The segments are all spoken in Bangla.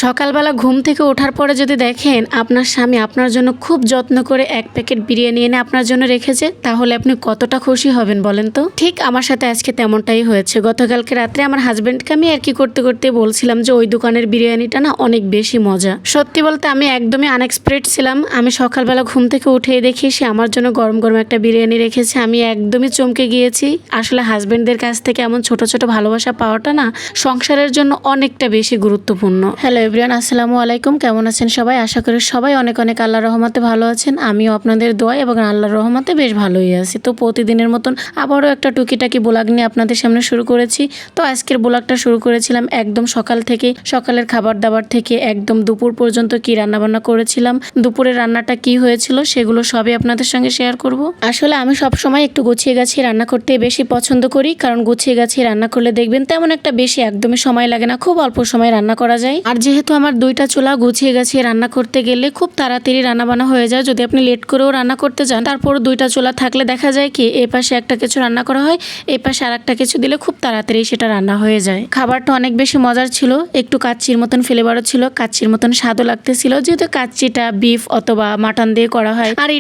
সকালবেলা ঘুম থেকে ওঠার পরে যদি দেখেন আপনার স্বামী আপনার জন্য খুব যত্ন করে এক প্যাকেট বিরিয়ানি এনে আপনার জন্য রেখেছে, তাহলে আপনি কতটা খুশি হবেন বলেন তো। ঠিক আমার সাথে আজকে তেমনটাই হয়েছে। গতকালকে রাত্রে আমার হাজবেন্ডকে আমি আর কি করতে করতে বলছিলাম যে ওই দোকানের বিরিয়ানিটা না অনেক বেশি মজা। সত্যি বলতে আমি একদমই আনএক্সপেক্টেড ছিলাম। আমি সকালবেলা ঘুম থেকে উঠেই দেখি সে আমার জন্য গরম গরম একটা বিরিয়ানি রেখেছে। আমি একদমই চমকে গিয়েছি। আসলে হাজবেন্ডদের কাছ থেকে এমন ছোট ছোট ভালোবাসা পাওয়াটা না সংসারের জন্য অনেকটা বেশি গুরুত্বপূর্ণ। হ্যালো এভরিওয়ান, আসসালামু আলাইকুম। কেমন আছেন সবাই? আশা করি সবাই অনেক অনেক আল্লাহর রহমতে ভালো আছেন। আমিও আপনাদের দোয়া এবং আল্লাহর রহমতে বেশ ভালোই আছি। তো প্রতিদিনের মতন আবারও একটা টুকিটাকি ব্লগ নিয়ে আপনাদের সামনে শুরু করেছি। তো আজকের ব্লগটা শুরু করেছিলাম একদম সকাল থেকে, সকালের খাবার দাবার থেকে একদম দুপুর পর্যন্ত কি রান্নাবান্না করেছিলাম, দুপুরের রান্নাটা কি হয়েছিল সেগুলো সবই আপনাদের সঙ্গে শেয়ার করব। আসলে আমি সবসময় একটু গুছিয়ে গাছিয়ে রান্না করতে বেশি পছন্দ করি, কারণ গুছিয়ে গাছিয়ে রান্না করলে দেখবেন তেমন একটা বেশি একদমই সময় লাগে না, খুব অল্প সময় রান্না করা যায়। আর যেহেতু আমার দুইটা চুলা, গুছিয়ে গাছিয়ে রান্না করতে গেলে খুব তাড়াতাড়ি রান্না বান্না হয়ে যায়। যদি আপনি লেট করেও রান্না করতে যান, তারপর দুইটা চুলা থাকলে দেখা যায় কি এই পাশে একটা কিছু রান্না করা হয়, এই পাশে আর একটা কিছু দিলে খুব তাড়াতাড়ি সেটা রান্না হয়ে যায়। খাবারটা অনেক বেশি মজার ছিল, একটু কাচ্চির মতন ফ্লেভারও ছিল, কাচ্চির মতন স্বাদও লাগতেছিল। যেহেতু কাচ্চিটা বিফ অথবা মাটন দিয়ে করা হয়, আর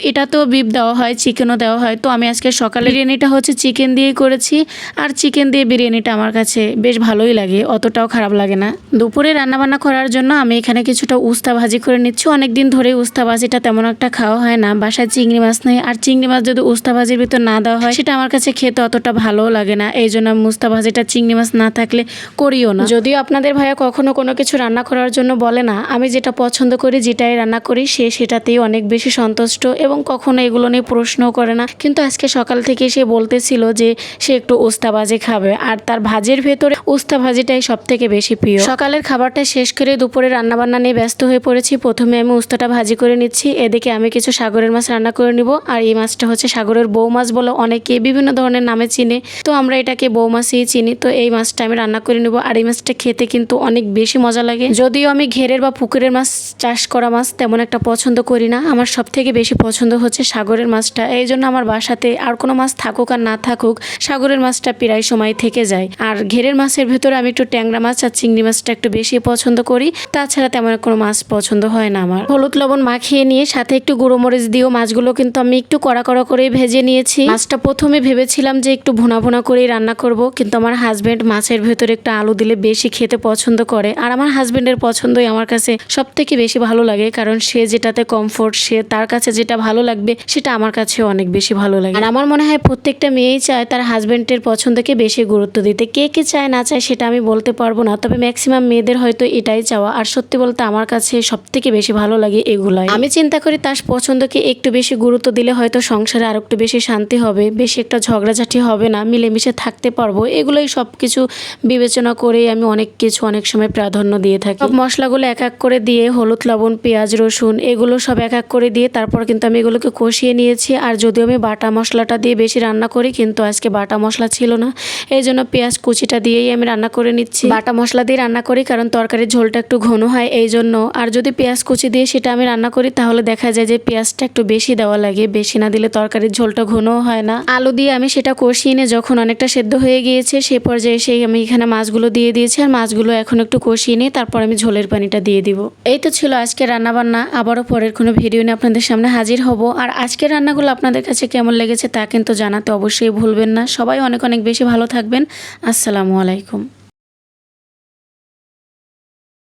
এটাতেও বিফ দেওয়া হয়, চিকেনও দেওয়া হয়। তো আমি আজকে সকালে বিরিয়ানিটা হচ্ছে চিকেন দিয়েই করেছি, আর চিকেন দিয়ে বিরিয়ানিটা আমার কাছে বেশ ভালোই লাগে, অতটাও খারাপ লাগে না। দুপুরে রান্নাবান্না করার জন্য আমি এখানে কিছুটা উস্তা ভাজি করে নিচ্ছি। অনেকদিন ধরে উস্তা ভাজিটা তেমন একটা খাওয়া হয় না, বাসায় চিংড়ি মাছ নেই, আর চিংড়ি মাছ যদি উস্তা ভাজির ভিতর না দেওয়া হয় সেটা আমার কাছে খেতে অতটা ভালোও লাগে না। এই জন্য আমি উস্তা ভাজিটা চিংড়ি মাছ না থাকলে করিও না। যদিও আপনাদের ভাইয়া কখনো কোনো কিছু রান্না করার জন্য বলে না, আমি যেটা পছন্দ করি যেটাই রান্না করি সে সেটাতেই অনেক বেশি সন্তুষ্ট এবং কখনো এগুলো নিয়ে প্রশ্নও করে না। কিন্তু আজকে সকাল থেকে সে বলতেছিল যে সে একটু উস্তা ভাজি খাবে, আর তার ভাজির ভেতরে উস্তা ভাজিটাই সব থেকে বেশি প্রিয়। সকালের খাবারটা শেষ করে দুপুরে রান্নাবান্না নিয়ে ব্যস্ত হয়ে পড়েছি। প্রথমে আমি উস্তাটা ভাজি করে নিচ্ছি, এদিকে আমি কিছু সাগরের মাছ রান্না করে নিব। আর এই মাছটা হচ্ছে সাগরের বউ মাছ বলে অনেকে বিভিন্ন ধরনের নামে চিনে, তো আমরা এটাকে বউ মাছই চিনি। তো এই মাছটা আমি রান্না করে নিব। আর এই মাছটা খেতে কিন্তু অনেক বেশি মজা লাগে। যদিও আমি ঘেরের বা পুকুরের মাছ, চাষ করা মাছ তেমন একটা পছন্দ করি না, আমার সব থেকে বেশি পছন্দ হচ্ছে সাগরের মাছটা। এই জন্য আমার বাসাতে আর কোনো মাছ থাকুক আর না থাকুক সাগরের মাছটা প্রায় সময় থেকে যায়। আর ঘেরের মাছের ভেতরে আমি একটু ট্যাংরা মাছ আর চিংড়ি মাছটা একটু বেশি পছন্দ করি, তাছাড়া তেমন কোনো মাছ পছন্দ হয় না আমার। হলুদ লবণ মাখিয়ে নিয়ে সাথে একটু গুঁড়ো মরিচ দিয়েও মাছগুলো কিন্তু আমি একটু কড়া কড়া করে ভেজে নিয়েছি। মাছটা প্রথমে ভেবেছিলাম যে একটু ভুনা ভুনা করেই রান্না করব, কিন্তু আমার হাজবেন্ড মাছের ভেতরে একটু আলু দিলে বেশি খেতে পছন্দ করে। আর আমার হাজবেন্ডের পছন্দই আমার কাছে সব থেকে বেশি ভালো লাগে, কারণ সে যেটাতে কমফোর্ট, সে তার কাছে যেটা ভালো লাগবে সেটা আমার কাছেও অনেক বেশি ভালো লাগে। আর আমার মনে হয় প্রত্যেকটা মেয়েই চায় তার হাজবেন্ডের পছন্দকে বেশি গুরুত্ব দিতে। কে কে চায় না চায় সেটা আমি বলতে পারবো না, তবে ম্যাক্সিমাম মেয়েদের হয়তো এটাই চাওয়া। আর সত্যি বলতে আমার কাছে সব থেকে বেশি ভালো লাগে এগুলাই। আমি চিন্তা করি তার পছন্দকে একটু বেশি গুরুত্ব দিলে হয়তো সংসারে আর একটু বেশি শান্তি হবে, বেশি একটা ঝগড়াঝাটি হবে না, মিলেমিশে থাকতে পারবো। এগুলোই সব কিছু বিবেচনা করেই আমি অনেক কিছু অনেক সময় প্রাধান্য দিয়ে থাকি। সব মশলাগুলো এক এক করে দিয়ে, হলুদ লবণ পেঁয়াজ রসুন এগুলো সব এক এক করে দিয়ে তারপর কিন্তু আমি এগুলোকে কষিয়ে নিয়েছি। আর যদিও আমি বাটা মশলাটা দিয়ে বেশি রান্না করি, কিন্তু আজকে বাটা মশলা ছিল না, এই জন্য পেঁয়াজ কুচিটা দিয়েই আমি রান্না করে নিচ্ছি। বাটা মশলা দিয়ে রান্না করি কারণ তরকারির ঝোলটা একটু ঘন হয় এই জন্য। আর যদি পেঁয়াজ কুচি দিয়ে সেটা আমি রান্না করি তাহলে দেখা যায় যে পেঁয়াজটা একটু বেশি দেওয়া লাগে, বেশি না দিলে তরকারির ঝোলটা ঘনও হয় না। আলু দিয়ে আমি সেটা কষিয়ে নিয়ে যখন অনেকটা সেদ্ধ হয়ে গিয়েছে সে পর্যায়ে এসে আমি এখানে মাছগুলো দিয়ে দিয়েছি। আর মাছগুলো এখন একটু কষিয়ে নিয়ে তারপর আমি ঝোলের পানিটা দিয়ে দিব। এই তো ছিল আজকে রান্নাবান্না। আবারও পরের কোনো ভিডিও নিয়ে আপনাদের সামনে হাজির হব। আর আজকের রান্নাগুলো আপনাদের কাছে কেমন লেগেছে তা কিন্তু জানাতে অবশ্যই ভুলবেন না। সবাই অনেক অনেক বেশি ভালো থাকবেন। আসসালামু আলাইকুম।